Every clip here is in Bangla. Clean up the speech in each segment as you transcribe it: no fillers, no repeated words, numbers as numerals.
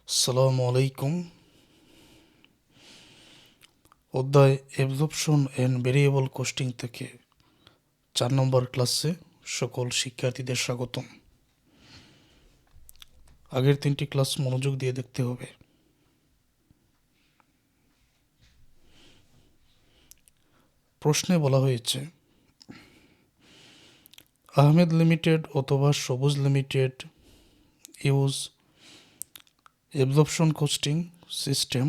আসসালামু আলাইকুম। অধ্যায় অ্যাবজর্পশন অ্যান্ড ভেরিয়েবল কোস্টিং থেকে 4 নম্বর ক্লাসে সকল শিক্ষার্থীদের স্বাগতম। আগের 3টি ক্লাস মনোযোগ দিয়ে দেখতে হবে। প্রশ্নে বলা হয়েছে আহমেদ লিমিটেড অথবা সবুজ limited use absorption costing system.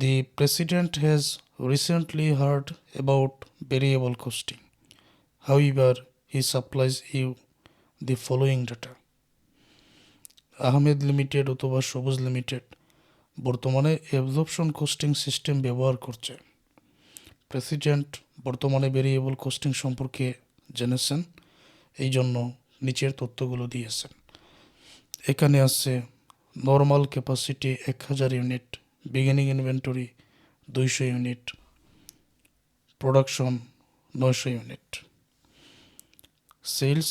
The president has recently heard about variable costing. However, he supplies you the following data. Ahmed limited অথবা সবুজ লিমিটেড বর্তমানে অ্যাবজর্পশন কোস্টিং সিস্টেম ব্যবহার করছে। প্রেসিডেন্ট বর্তমানে ভেরিয়েবল কোস্টিং সম্পর্কে জেনেছেন, এই জন্য নিচের তথ্যগুলো দিয়েছেন। এখানে আছে normal capacity 1000 unit, beginning inventory 200 unit, production 900 unit. Sales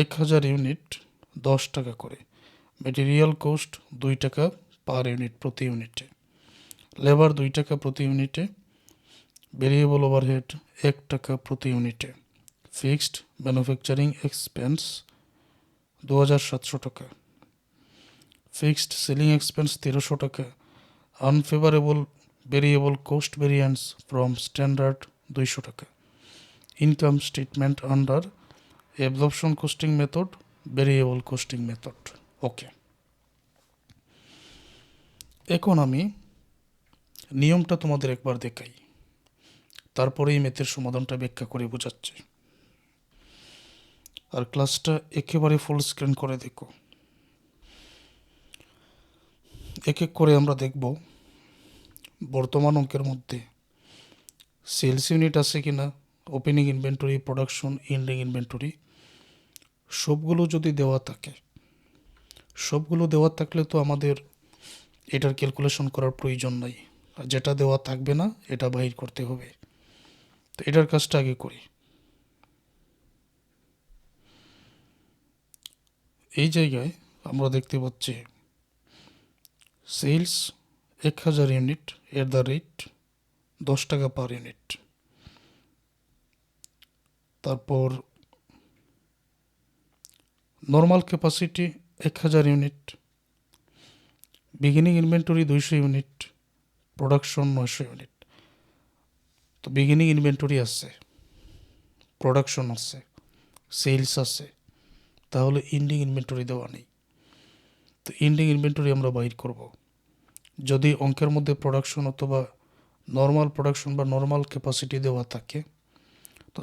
1000 unit 10 টাকা করে, ম্যাটেরিয়াল কোস্ট 2 টাকা পার ইউনিট প্রতি ইউনিটে, লেবার 2 টাকা প্রতি ইউনিটে, ভেরিয়েবল ওভারহেড 1 টাকা প্রতি ইউনিটে, ফিক্সড ম্যানুফ্যাকচারিং এক্সপেন্স 2700 টাকা, ফিক্সড সেলিং এক্সপেন্স 1300 টাকা, unfavourable variable cost variance from standard 200 টাকা। Income statement under absorption costing method, variable costing method. Okay, এখন আমি নিয়মটা তোমাদের একবার দেখাই, তারপরেই ম্যাথের সমাধানটা ব্যাখ্যা করে বোঝাচ্ছি। আর ক্লাসটা একেবারে ফুল স্ক্রিন করে দেখো। এক এক করে আমরা দেখব বর্তমান অঙ্কের মধ্যে সেলস ইউনিট আছে কিনা, opening inventory, production, ending inventory সবগুলো যদি দেওয়া থাকে, সবগুলো দেওয়া থাকলে তো আমাদের এটার ক্যালকুলেশন করার প্রয়োজন নাই। আর যেটা দেওয়া থাকবে না এটা বাহির করতে হবে। তো এটার কাজটা আগে করি। এই জায়গায় আমরা দেখতে পাচ্ছি sales 1000 unit at the rate 10 টাকা পার ইউনিট। তারপর normal capacity 1000 unit, beginning inventory 200 unit, production 900 unit. তো বিগিনিং ইনভেন্টরি আছে, প্রোডাকশন আছে, সেলস আছে, তাহলে এন্ডিং ইনভেন্টরি দেওয়া নেই। তো এন্ডিং ইনভেন্টরি আমরা বাইর করব। যদি অঙ্কের মধ্যে প্রোডাকশন অথবা নর্মাল প্রোডাকশন বা নর্মাল ক্যাপাসিটি দেওয়া থাকে, তো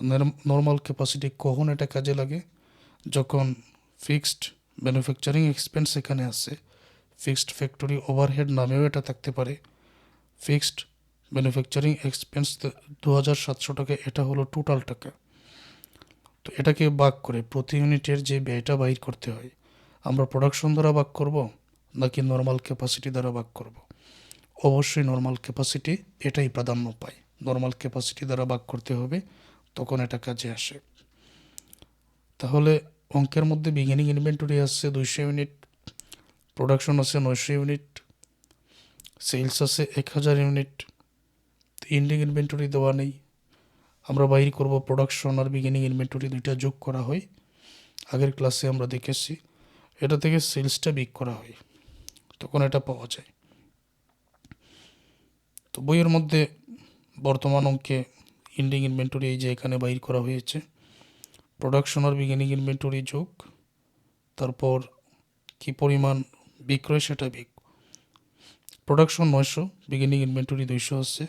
নর্মাল ক্যাপাসিটি কখন এটা কাজে লাগে? যখন ফিক্সড ম্যানুফ্যাকচারিং এক্সপেন্স এখানে আছে, ফিক্সড ফ্যাক্টরি ওভারহেড নামেও এটা থাকতে পারে। ফিক্সড ম্যানুফ্যাকচারিং এক্সপেন্স 2700 টাকা, এটা হলো টোটাল টাকা। তো এটাকে ভাগ করে প্রতি ইউনিটের যে ব্যয়টা বাইর করতে হয়, আমরা প্রোডাকশন দ্বারা ভাগ করব নাকি নর্মাল ক্যাপাসিটি দ্বারা ভাগ করব? অবশ্যই নর্মাল ক্যাপাসিটি এটাই প্রাধান্য পায়। নর্মাল ক্যাপাসিটি দ্বারা ভাগ করতে হবে, তখন এটা কাজে আসে। তাহলে অঙ্কের মধ্যে বিগিনিং ইনভেন্টরি আছে 200 ইউনিট, প্রোডাকশন আছে 900 ইউনিট, সেলস আছে 1000 ইউনিট, এন্ডিং ইনভেন্টরি দেওয়া নেই। আমরা বাইর করব প্রোডাকশন আর বিগিনিং ইনভেন্টরি দুইটা যোগ করা হয়। আগের ক্লাসে আমরা দেখেছি এটা থেকে সেলসটা বিক করা হয়, তখন এটা পাওয়া যায়। তো বইয়ের মধ্যে বর্তমান অঙ্কে এন্ডিং ইনভেন্টরি এই যে এখানে বাইর করা হয়েছে, প্রোডাকশন আর বিগিনিং ইনভেন্টরি যোগ, তারপর কি পরিমাণ বিক্রয় সেটা বিক। প্রোডাকশন 900, বিগিনিং ইনভেন্টরি 200 আছে,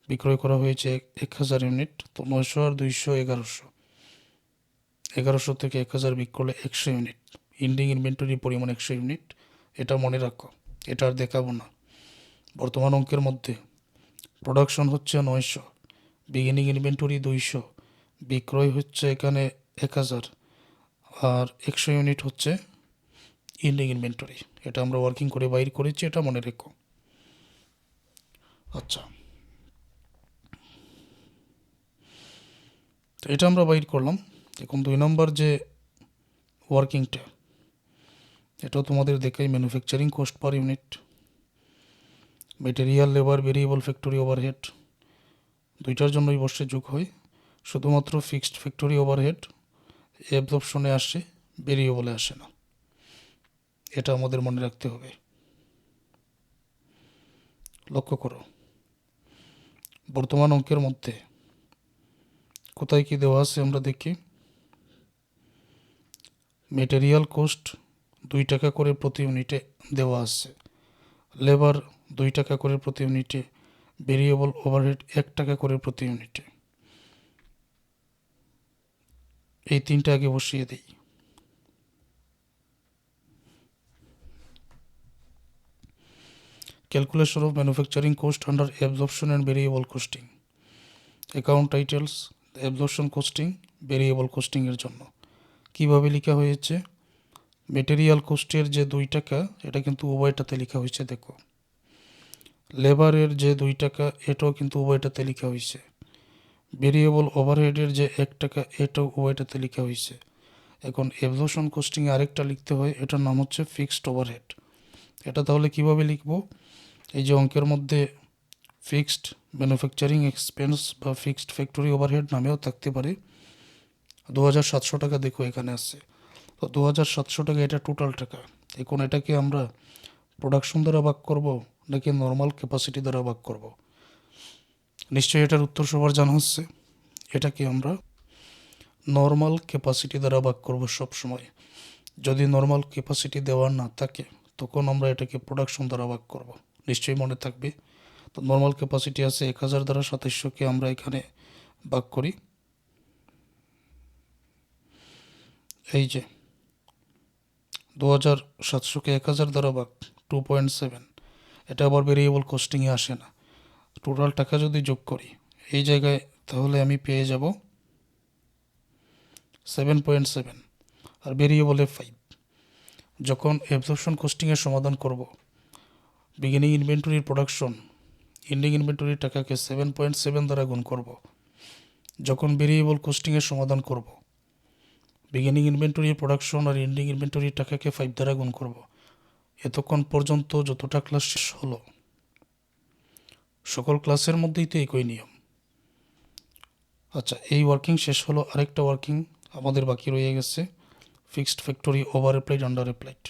বিক্রয় করা হয়েছে 1000 ইউনিট। তো 900 আর 200 1100, 1100 থেকে 1000 বিক করলে 100 ইউনিট। এন্ডিং ইনভেন্টরি পরিমাণ 100 ইউনিট, এটা মনে রাখো, এটা আর দেখাবো না। বর্তমান অঙ্কের মধ্যে প্রোডাকশন হচ্ছে 900, বিগিনিং ইনভেন্টরি 200, বিক্রয় হচ্ছে এখানে 1000, আর 100 ইউনিট হচ্ছে এন্ডিং ইনভেন্টরি। এটা আমরা ওয়ার্কিং করে বাইর করেছি, এটা মনে রেখো। আচ্ছা, তো এটা আমরা বাইর করলাম। এখন 2 নম্বর যে ওয়ার্কিংটা, এটাও তোমাদের দেখাই, manufacturing cost per unit, material, labour, variable factory overhead, দুইটার জন্যই বর্ষে যোগ হয়। শুধুমাত্র ফিক্সড ফ্যাক্টরি ওভারহেড অ্যাবজর্পশনে আসে, ভেরিয়েবলে আসে না, এটা আমাদের মনে রাখতে হবে। লক্ষ্য করো বর্তমান অঙ্কের মধ্যে কোথায় কি দেওয়া আছে আমরা দেখি। মেটেরিয়াল কোস্ট 2 টাকা করে প্রতি ইউনিটে দেওয়া আছে, লেবার 2 টাকা করে প্রতি ইউনিটে, ভেরিয়েবল ওভারহেড 1 টাকা করে প্রতি ইউনিটে। এই তিনটা আগে বসিয়ে দিই। Calculation of manufacturing cost under absorption and variable costing, account titles, absorption costing, variable কোস্টিংয়ের জন্য কিভাবে লেখা হয়েছে। মেটেরিয়াল কোস্টের যে 2 টাকা এটা কিন্তু উভয়টাতে লেখা হয়েছে, দেখো। লেবারের যে 2 টাকা এটাও কিন্তু উভয়টাতে লেখা হয়েছে। ভেরিয়েবল ওভারহেডের যে 1 টাকা এটাও উভয়টাতে লেখা হয়েছে। এখন অ্যাবজর্পশন কোস্টিংয়ে আরেকটা লিখতে হয়, এটার নাম হচ্ছে ফিক্সড ওভারহেড। এটা তাহলে কিভাবে লিখব, এই যে অঙ্কের মধ্যে ফিক্সড ম্যানুফ্যাকচারিং এক্সপেন্স বা ফিক্সড ফ্যাক্টরি ওভারহেড নামেও থাকতে পারে। 2700 টাকা দেখো এখানে আছে, তো 2700 টাকা এটা টোটাল টাকা। এখন এটাকে আমরা প্রোডাকশন দ্বারা ভাগ করব নাকি নর্মাল ক্যাপাসিটি দ্বারা ভাগ করব? নিশ্চয়ই এটার উত্তর সবার জানা হচ্ছে। এটাকে আমরা নর্মাল ক্যাপাসিটি দ্বারা ভাগ করব সব সময়। যদি নর্মাল ক্যাপাসিটি দেওয়া না থাকে তখন আমরা এটাকে প্রোডাকশন দ্বারা ভাগ করব, নিশ্চয়ই মনে থাকবে। তো নর্মাল ক্যাপাসিটি আছে 1000 দ্বারা 2700কে আমরা এখানে ভাগ করি। এই যে 2700কে 1000 দ্বারা ভাগ 2.7, এটা আবার ভেরিয়েবল কোস্টিংয়ে আসে না। টোটাল টাকা যদি যোগ করি এই জায়গায় তাহলে আমি পেয়ে যাব 7.7 আর ভেরিয়েবলে 5। যখন অ্যাবজর্পশন কোস্টিংয়ের সমাধান করব, বিগিনিং ইনভেন্টরির প্রোডাকশন, এন্ডিং ইনভেন্টরির টাকাকে 7.7 দ্বারা গুণ করব। যখন ভেরিয়েবল কোস্টিংয়ের সমাধান করব, বিগিনিং ইনভেন্টরির প্রোডাকশন আর এন্ডিং ইনভেন্টরির টাকাকে 5 দ্বারা গুণ করব। এতক্ষণ পর্যন্ত যতটা ক্লাস শেষ হলো সকল ক্লাসের মধ্যেই তো একই নিয়ম। আচ্ছা, এই ওয়ার্কিং শেষ হলো, আরেকটা ওয়ার্কিং আমাদের বাকি রয়ে গেছে, fixed factory over applied under applied.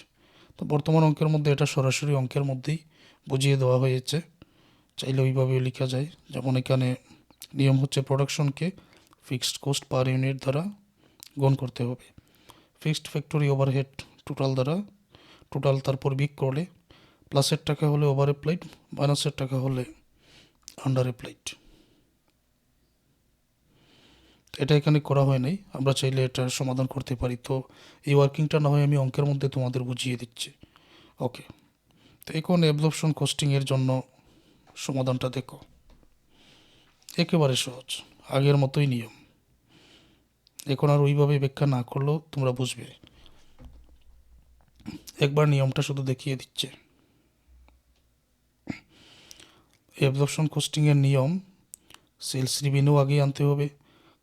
তো বর্তমান অঙ্কের মধ্যে এটা সরাসরি অঙ্কের মধ্যেই বুঝিয়ে দেওয়া হয়েছে, চাইলে ওইভাবেও লেখা যায়। যেমন এখানে নিয়ম হচ্ছে প্রোডাকশনকে ফিক্সড কোস্ট পার ইউনিট দ্বারা গুণ করতে হবে, ফিক্সড ফ্যাক্টরি ওভারহেড টোটাল দ্বারা, টোটাল তারপর বিগ করলে প্লাসের টাকা হলে ওভার অ্যাপ্লাইড, মাইনাসের টাকা হলে আন্ডার অ্যাপ্লাইড। এটা এখানে করা হয় নাই, আমরা চাইলে এটা সমাধান করতে পারি। তো এই ওয়ার্কিংটা না হয় আমি অঙ্কের মধ্যে তোমাদের বুঝিয়ে দিচ্ছি। ওকে, তো এখন অ্যাবজর্পশন কোস্টিংয়ের জন্য সমাধানটা দেখো, একেবারে সহজ, আগের মতোই নিয়ম। এখন আর ওইভাবে ব্যাখ্যা না করলেও তোমরা বুঝবে, একবার নিয়মটা শুধু দেখিয়ে দিচ্ছে। অ্যাবজর্পশন কোস্টিংয়ের নিয়ম, সেলস রেভিনিউ আগে আনতে হবে,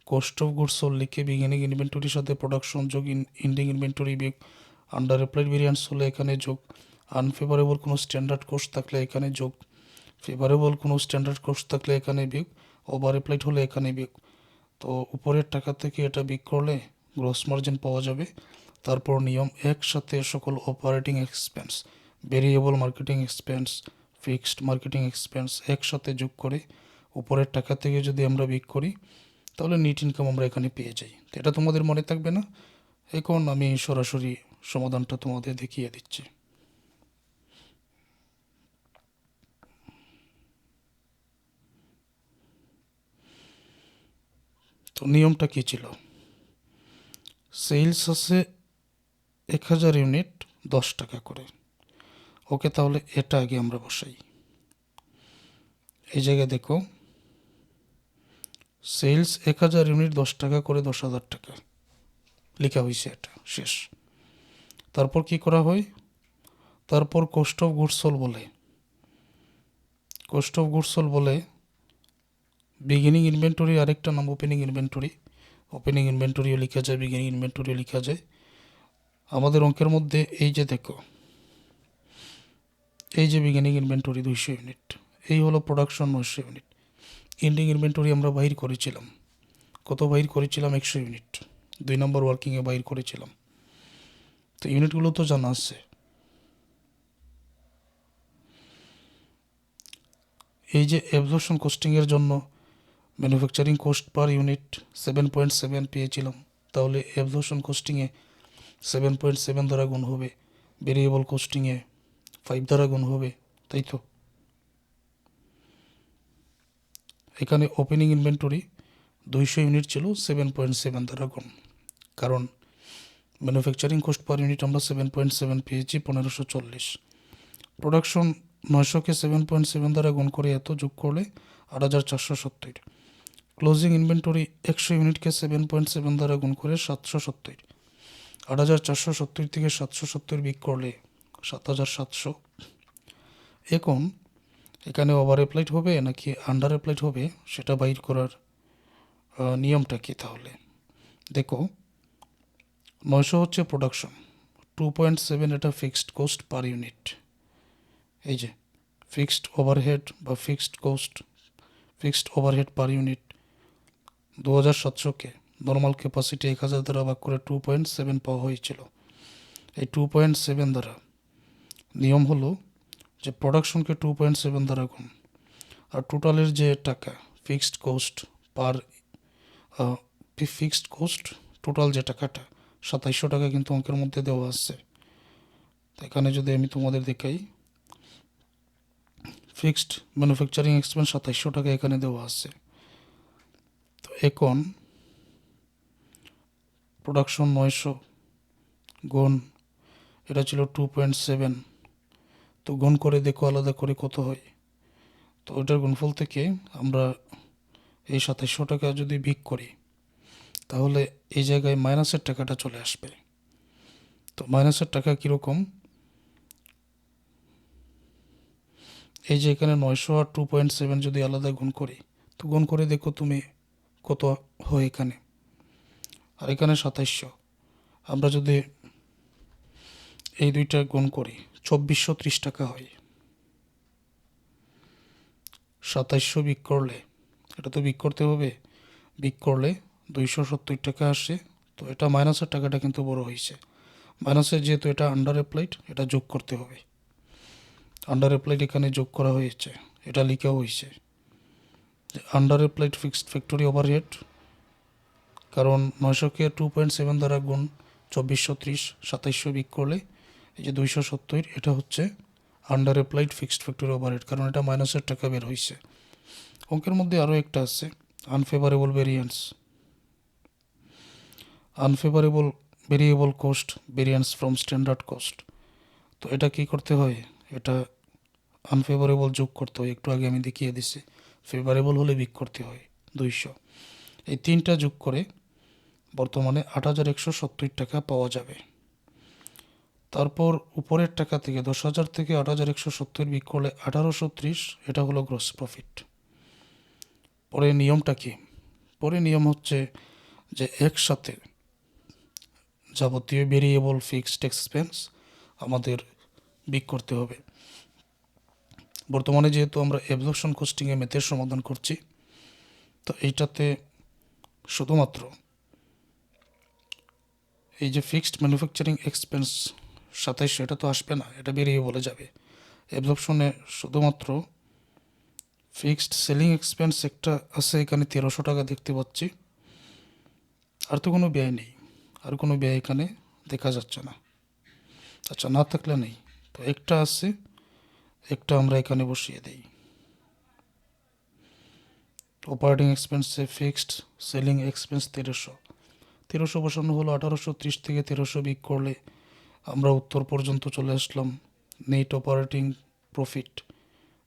কস্ট অফ গুডস সোল্ড লিখে বিগিনিং ইনভেন্টরির সাথে প্রোডাকশন যোগ এন্ডিং ইনভেন্টরি বিয়োগ, আন্ডার অ্যাপ্লাইড ভেরিয়েন্স হলে এখানে যোগ, আনফেভারেবল কোনো স্ট্যান্ডার্ড কোস্ট থাকলে এখানে যোগ, ফেভারেবল কোনো স্ট্যান্ডার্ড কোস্ট থাকলে এখানে বিয়োগ, ওভার অ্যাপ্লাইড হলে এখানে বিয়োগ। তো উপরের টাকা থেকে এটা বিয়োগ করলে গ্রস মার্জিন পাওয়া যাবে। তারপর নিয়ম, একসাথে সকল operating expense, variable marketing expense, fixed marketing expense একসাথে যোগ করে উপরের টাকা থেকে যদি আমরা বিয়োগ করি তাহলে নেট ইনকাম আমরা এখানে পেয়ে যাই। তো এটা তোমাদের মনে থাকবে না? এখন আমি সরাসরি সমাধানটা তোমাদের দেখিয়ে দিচ্ছি। তো নিয়মটা কী ছিল, সেলস আছে 1000 ইউনিট 10 টাকা করে। ওকে, তাহলে এটা আগে আমরা বসাই। এই জায়গায় দেখো, সেলস 1000 ইউনিট 10 টাকা করে 10,000 টাকা লেখা হয়েছে, এটা শেষ। তারপর কি করা হয়, তারপর কস্ট অফ গুডস সোল্ড বলে, কস্ট অফ গুডস সোল্ড বলে বিগিনিং ইনভেন্টরি আরেকটা নাম, ওপেনিং ইনভেন্টরি, ওপেনিং ইনভেন্টরিও লেখা যায়, বিগিনিং ইনভেন্টরিও লেখা যায়। 1000 টাকা আমাদের অঙ্কের মধ্যে এই যে দেখো, এই যে বিগিনিং ইনভেন্টরি 200 ইউনিট, এই হলো প্রোডাকশন 900 ইউনিট। এন্ডিং ইনভেন্টরি আমরা বাইর করেছিলাম, কত বাইর করেছিলাম? 100 ইউনিট। 2 নম্বর ওয়ার্কিংয়ে বাইর করেছিলাম। তো ইউনিটগুলো তো জানা আছে। এই যে অ্যাবজর্পশন কস্টিংয়ের জন্য ম্যানুফ্যাকচারিং কোস্ট পার ইউনিট 7.7 পেয়েছিলাম, তাহলে অ্যাবজর্পশন কোস্টিংয়ে 7.7 দ্বারা গুণ হবে, ভেরিয়েবল কোস্টিংয়ে 5 দ্বারা গুণ হবে, তাই তো? এখানে ওপেনিং ইনভেন্টরি 200 ইউনিট ছিল, 7.7 দ্বারা গুণ, কারণ ম্যানুফ্যাকচারিং কোস্ট পার ইউনিট আমরা 7.7 পেয়েছি 1540। প্রোডাকশন 900কে 7.7 দ্বারা গুণ করে এত যোগ করলে 8470। ক্লোজিং ইনভেন্টরি 100 ইউনিটকে 7.7 দ্বারা গুণ করে 770। 8470 থেকে 770 বিয়োগ করলে 7700। এখন এখানে ওভার অ্যাপ্লাইড হবে নাকি আন্ডার অ্যাপ্লাইড হবে সেটা বাইর করার নিয়মটা কি? তাহলে দেখো, 900 হচ্ছে প্রোডাকশন, 2.7 এটা ফিক্সড কোস্ট পার ইউনিট। এই যে ফিক্সড ওভারহেড বা ফিক্সড ওভারহেড পার ইউনিট 2700কে নর্মাল ক্যাপাসিটি 1000 দ্বারা ভাগ করে 2.7 পাওয়া হয়েছিল। এই 2.7 দ্বারা নিয়ম হলো যে প্রোডাকশনকে 2.7 দ্বারা গুণ, আর টোটালের যে টাকা fixed cost per fixed cost total যে টাকাটা 2700 টাকা কিন্তু অঙ্কের মধ্যে দেওয়া আছে। এখানে যদি আমি তোমাদের দেখাই, ফিক্সড ম্যানুফ্যাকচারিং এক্সপেন্স 2700 টাকা এখানে দেওয়া আছে। তো এখন প্রোডাকশন 900 গুণ এটা ছিল 2.7, তো গুণ করে দেখো আলাদা করে কত হয়। তো ওটার গুণফল থেকে আমরা এই 2700 টাকা যদি বিয়োগ করি তাহলে এই জায়গায় মাইনাসের টাকাটা চলে আসবে। তো মাইনাসের টাকা কীরকম? এই যে এখানে 900 আর 2.7 যদি আলাদা গুণ করি, তো গুণ করে দেখো তুমি কত হয় এখানে, আর এখানে 2700। আমরা যদি এই দুইটা গুণ করি 2430 টাকা হয়। 2700 বিয়োগ করলে, এটা তো বিয়োগ করতে হবে, বিয়োগ করলে 270 টাকা আসে। তো এটা মাইনাসের টাকাটা কিন্তু বড় হয়েছে, মাইনাসের যেহেতু এটা আন্ডার অ্যাপ্লাইড, এটা যোগ করতে হবে। আন্ডার অ্যাপ্লাইড এখানে যোগ করা হয়েছে, এটা লিখাও হয়েছে under applied fixed factory overhead, কারণ 900কে 2.7 দ্বারা গুণ 2430, 2700 বিয়োগ করলে এই যে 270, এটা হচ্ছে under applied fixed factory overhead, কারণ এটা মাইনাসের টাকা বের হয়েছে। অঙ্কের মধ্যে আরও একটা আছে unfavourable variance, unfavourable variable cost variance from standard cost. তো এটা কি করতে হয়? এটা আনফেভারেবল যোগ করতে হয়, একটু আগে আমি দেখিয়ে দিছি। ফেভারেবল হলে বিয়োগ করতে হয় 200। এই তিনটা যোগ করে বর্তমানে 8170 টাকা পাওয়া যাবে। তারপর উপরের টাকা থেকে 10,000 থেকে 8170 বিয়োগ করলে 1830, এটা হলো গ্রস প্রফিট। পরে নিয়মটা কি? পরে নিয়ম হচ্ছে যে একসাথে যাবতীয় ভেরিয়েবল ফিক্সড এক্সপেন্স আমাদের বিয়োগ করতে হবে। বর্তমানে যেহেতু আমরা অ্যাবজর্পশন কস্টিংয়ে ম্যাথের সমাধান করছি, তো এইটাতে শুধুমাত্র এই যে ফিক্সড ম্যানুফ্যাকচারিং এক্সপেন্স 2700, এটা তো আসবে না, এটা বেরিয়ে বলে যাবে। অ্যাবজর্পশনে শুধুমাত্র ফিক্সড সেলিং এক্সপেন্স একটা আছে, এখানে 1300 টাকা দেখতে পাচ্ছি, আর তো কোনো ব্যয় নেই, আর কোনো ব্যয় এখানে দেখা যাচ্ছে না। আচ্ছা, না থাকলে নেই, তো একটা আছে, একটা আমরা এখানে বসিয়ে দিই। অপারেটিং এক্সপেন্সে ফিক্সড সেলিং এক্সপেন্স 1300 বসানো হলো। 1830 থেকে 1300 বিয়োগ করলে আমরা উত্তর পর্যন্ত চলে আসলাম। নেট অপারেটিং প্রফিট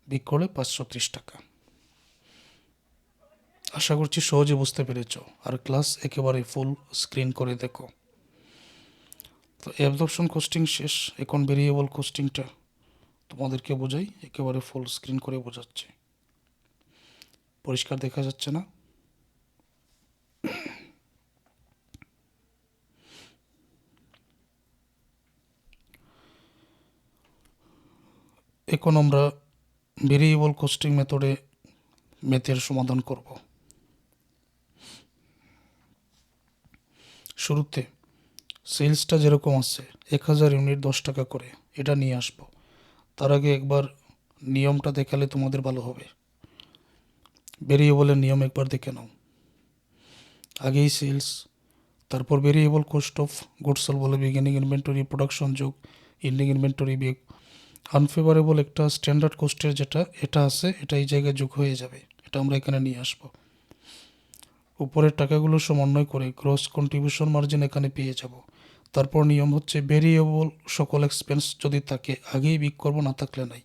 বিয়োগ করলে 530 টাকা। আশা করছি সহজে বুঝতে পেরেছ, আর ক্লাস একেবারে ফুল স্ক্রিন করে দেখো। তো অ্যাবজর্পশন কোস্টিং শেষ, এখন ভেরিয়েবল কোস্টিংটা তোমাদেরকে বোঝাই, একেবারে ফুল স্ক্রিন করে বোঝাচ্ছি। পরিষ্কার দেখা যাচ্ছে না? এখন আমরা ভেরিয়েবল কস্টিং মেথডে ম্যাথের সমাধান করব। শুরুতে সেলসটা যেরকম আছে 1000 ইউনিট 10 টাকা করে, এটা নিয়ে আসবো। তার আগে একবার নিয়মটা দেখালে তোমাদের ভালো হবে। ভেরিয়েবলের নিয়ম একবার দেখে নাও। আগেই সেলস, তারপর variable cost of goods sold বলে বিগিনিং ইনভেন্টরি প্রোডাকশন যোগ এন্ডিং ইনভেন্টরি বিয়োগ আনফেভারেবল একটা স্ট্যান্ডার্ড কস্টের যেটা এটা আছে, এটা এই জায়গায় যোগ হয়ে যাবে। এটা আমরা এখানে নিয়ে আসবো। উপরের টাকাগুলো সমন্বয় করে গ্রস কন্ট্রিবিউশন মার্জিন এখানে পেয়ে যাব। তারপর নিয়ম হচ্ছে ভেরিয়েবল সকল এক্সপেন্স যদি থাকে আগেই বিগ করবো, না থাকলে নাই।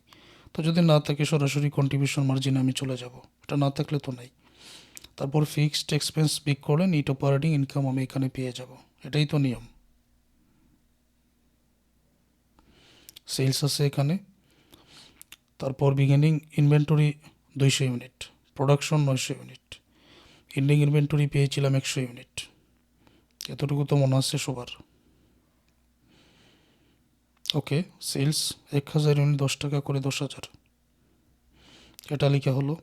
তো যদি না থাকে সরাসরি কন্ট্রিবিউশন মার্জিনে আমি চলে যাব, এটা না থাকলে তো নাই। তারপর ফিক্সড এক্সপেন্স বিগ করে নিট অপারেটিং ইনকাম আমি এখানে পেয়ে যাব। এটাই তো নিয়ম। সেলস আছে এখানে, তারপর beginning inventory 200 unit, production 900 unit, ending inventory পেয়েছিলাম 100 ইউনিট। এতটুকু তো মনে আছে সবার। ওকে, সেলস 1000 ইউনিট 10 টাকা করে 10,000, এটা লেখা হলো।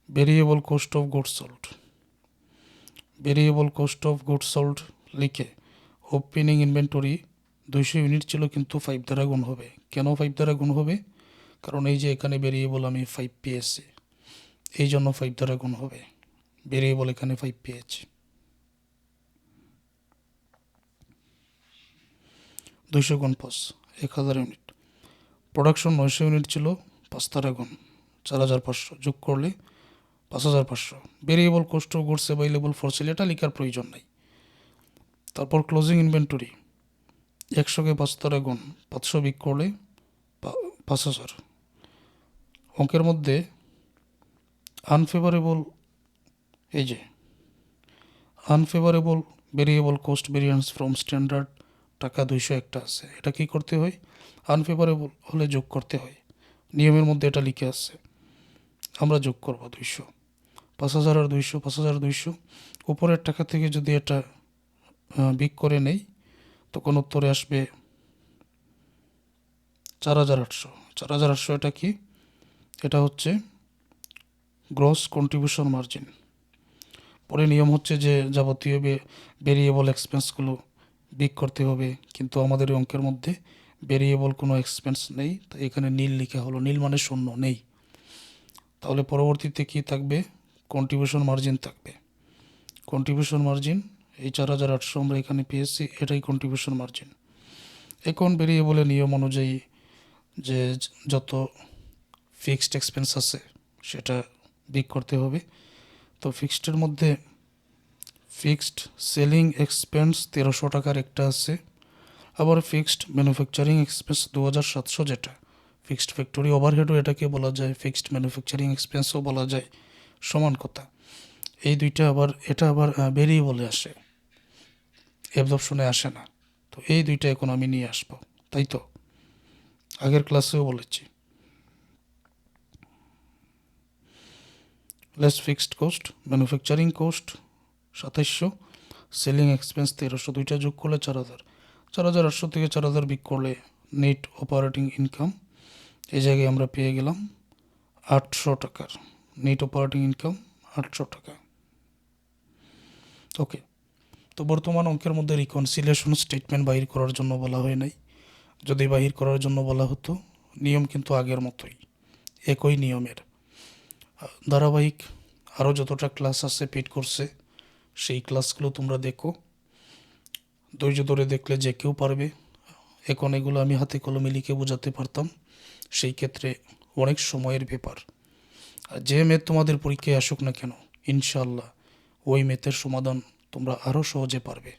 Variable cost of goods sold, variable cost of goods sold লিখে ওপেনিং ইনভেন্টরি 200 ইউনিট ছিল, কিন্তু 5 দ্বারা গুণ হবে। কেন 5 দ্বারা গুণ হবে? কারণ এই যে এখানে ভেরিয়েবল আমি 5 পেয়েছি, এই জন্য 5 দ্বারা গুণ হবে। ভেরিয়েবল এখানে 5 পেয়েছি। 200 গুণ 5 1000 ইউনিট। প্রোডাকশন 900 ইউনিট ছিল, 5 দ্বারা গুণ 4500, যোগ করলে 5500। Variable cost of goods available for sale, এটা লেখার প্রয়োজন নাই। তারপর ক্লোজিং ইনভেন্টরি 100কে 5 দ্বারা গুণ 500 বিক করলে 5000। অঙ্কের মধ্যে আনফেভারেবল, এই যে unfavourable variable cost variance from standard টাকা 200 একটা আছে। এটা কি করতে হয়? আনফেভারেবল হলে যোগ করতে হয়। নিয়মের মধ্যে এটা লিখে আছে, আমরা যোগ করব 200। 5000 আর 200, 5000 200। উপরের টাকা থেকে যদি এটা বিক করে নেই তখন উত্তরে আসবে 4800। 4800 এটা কি? এটা হচ্ছে গ্রস কন্ট্রিবিউশন মার্জিন। পরে নিয়ম হচ্ছে যে যাবতীয় ভেরিয়েবল এক্সপেন্সগুলো বিক করতে হবে, কিন্তু আমাদের এই অঙ্কের মধ্যে ভেরিয়েবল কোনো এক্সপেন্স নেই, তাই এখানে নীল লেখা হলো। নীল মানে শূন্য, নেই। তাহলে পরবর্তীতে কি থাকবে? কন্ট্রিবিউশন মার্জিন থাকবে। কন্ট্রিবিউশন মার্জিন এই 4800 আমরা এখানে পেয়েছি, এটাই কন্ট্রিবিউশন মার্জিন। এখন ভেরিয়েবলের নিয়ম অনুযায়ী যে যত ফিক্সড এক্সপেন্স আছে সেটা বিক করতে হবে। তো ফিক্সডের মধ্যে ফিক্সড সেলিং এক্সপেন্স 1300 টাকার একটা আছে, আবার ফিক্সড ম্যানুফ্যাকচারিং এক্সপেন্স 2700, যেটা ফিক্সড ফ্যাক্টরি ওভারহেডও এটাকে বলা যায়, ফিক্সড ম্যানুফ্যাকচারিং এক্সপেন্সও বলা যায়, সমান কথা। এই দুইটা আবার এটা আবার ভেরিয়েবলে আসে, অ্যাবজর্পশনে আসে না। তো এই দুইটা এখন আমি নিয়ে আসবো, তাই তো আগের ক্লাসেও বলেছি। Less fixed cost, manufacturing cost 2700, selling expense 1300, দুইটা যোগ করলে 4000। 4800 থেকে 4000 বিক করলে নেট অপারেটিং ইনকাম এই জায়গায় আমরা পেয়ে গেলাম 800 টাকার। নেট অপারেটিং ইনকাম 800 টাকা। ওকে, তো বর্তমান অঙ্কের মধ্যে রিকনসিলিয়েশন স্টেটমেন্ট বাহির করার জন্য বলা হয় নাই। যদি বাহির করার জন্য বলা হতো, নিয়ম কিন্তু আগের মতোই, একই নিয়মের ধারাবাহিক আরও যতটা ক্লাস আছে পেড কোর্সে, সেই ক্লাসগুলো তোমরা দেখো। ধৈর্য ধরে দেখলে যে কেউ পারবে। এখন এগুলো আমি হাতে কলমে লিখে বোঝাতে পারতাম, সেই ক্ষেত্রে অনেক সময়ের ব্যাপার। আর যে ম্যাথ তোমাদের পরীক্ষায় আসুক না কেন, ইনশাল্লাহ ওই ম্যাথের সমাধান তোমরা আরও সহজে পারবে।